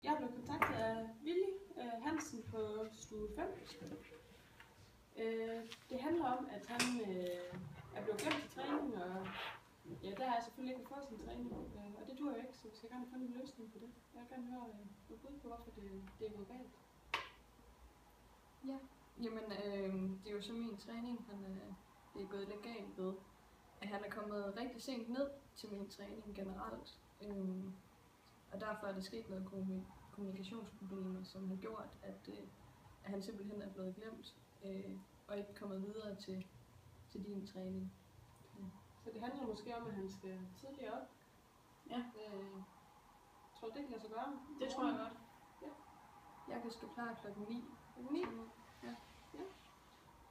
Jeg blev kontaktet af Willy Hansen på stue 5. Det handler om, at han er blevet glemt til træning, og ja, der har jeg selvfølgelig ikke fået sin træning, og det duer jo ikke, så vi skal gerne finde en løsning på det. Jeg vil gerne høre et bud på, hvorfor det er gået galt. Ja, jamen det er jo så min træning, det er gået lidt galt ved, at han er kommet rigtig sent ned til min træning generelt. Og derfor er der sket noget kommunikationsproblemer, som har gjort, at han simpelthen er blevet glemt og ikke kommet videre til din træning. Ja. Så det handler måske om, at han skal tidligere op? Ja. Tror du, det kan lade sig gøre? Det tror jeg godt. Ja. Jeg kan stå klar klokken 9. 9? Ja. Ja.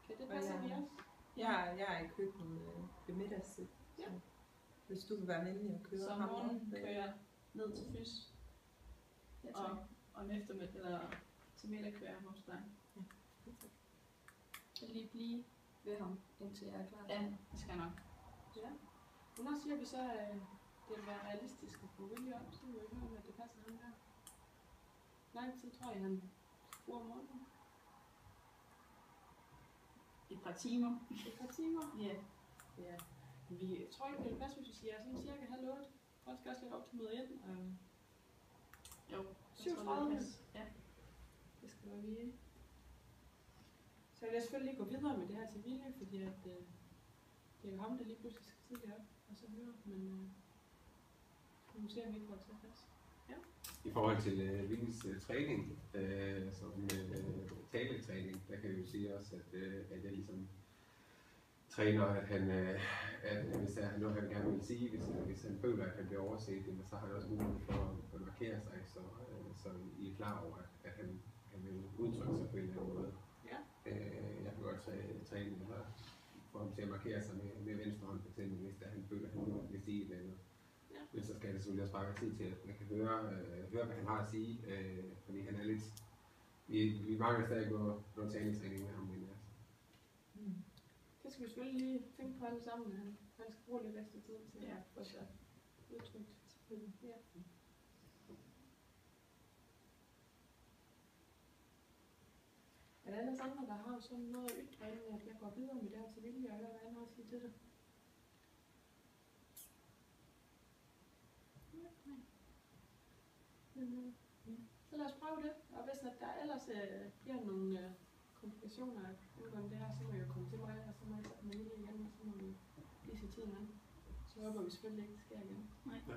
Kan det passe vi også? Jeg er i køkkenet ved middagstid. Ja. Hvis du vil være venlig at køre så ham morgen kører jeg ned til fys, Ja, og en eftermiddag eller til middag kører jeg hos dig. Ja. Jeg vil lige blive ved ham, indtil jeg er klar. Ja, det skal jeg nok. Ja. Hvornår siger vi så, at det vil være realistisk at få Willy op, så vil jeg høre, at det passer ham der. Lang tid tror jeg, han bruger morgenen. Et par timer. Et par timer? Ja. Ja. Vi tror ikke, det vil passe, hvis vi siger sådan cirka 7:30. Folk skal også lidt op til møde ind. Jo. 37. Ja. Det skal være vi. Så vil jeg selvfølgelig gå videre med det her til Willy, fordi at, det er jo ham, der lige pludselig skal tidligere op og så høre. Men nu ser vi ikke, hvor det til at passe. Ja. I forhold til Willys træning, som taletræning, der kan jeg jo sige også, at jeg ligesom træner, at hvis der er noget, han gerne vil sige, hvis han føler, at han bliver overset, så har han også mulighed for at markere sig, så I er klar over, at han vil udtrykke sig på en eller anden måde. Ja. Jeg kan godt træne eller få ham til at markere sig med venstre hånd, for eksempel, hvis han føler, at han vil sige et eller andet. Ja. Men så skal det selvfølgelig også bare være tid til, at man kan høre, hvad han har at sige, fordi han er lidt. Vi mangler stadig noget træning med ham, men altså. Det skal vi selvfølgelig lige tænke på alle sammen. Han skal bruge lidt ekstra tid til at få sig udtrykt. Ja. Er der ellers andre, der har sådan noget at ytre, inden at jeg går videre med det her til Willy, og hvad han har at sige til det? Så lad os prøve det, og hvis der ellers bliver nogle komplikationer angående det her, så må jeg jo komme til mig, og så må jeg tage med Willy igen, og så må vi lige se tiden an. Så håber vi selvfølgelig ikke, det sker igen. Nej. Ja.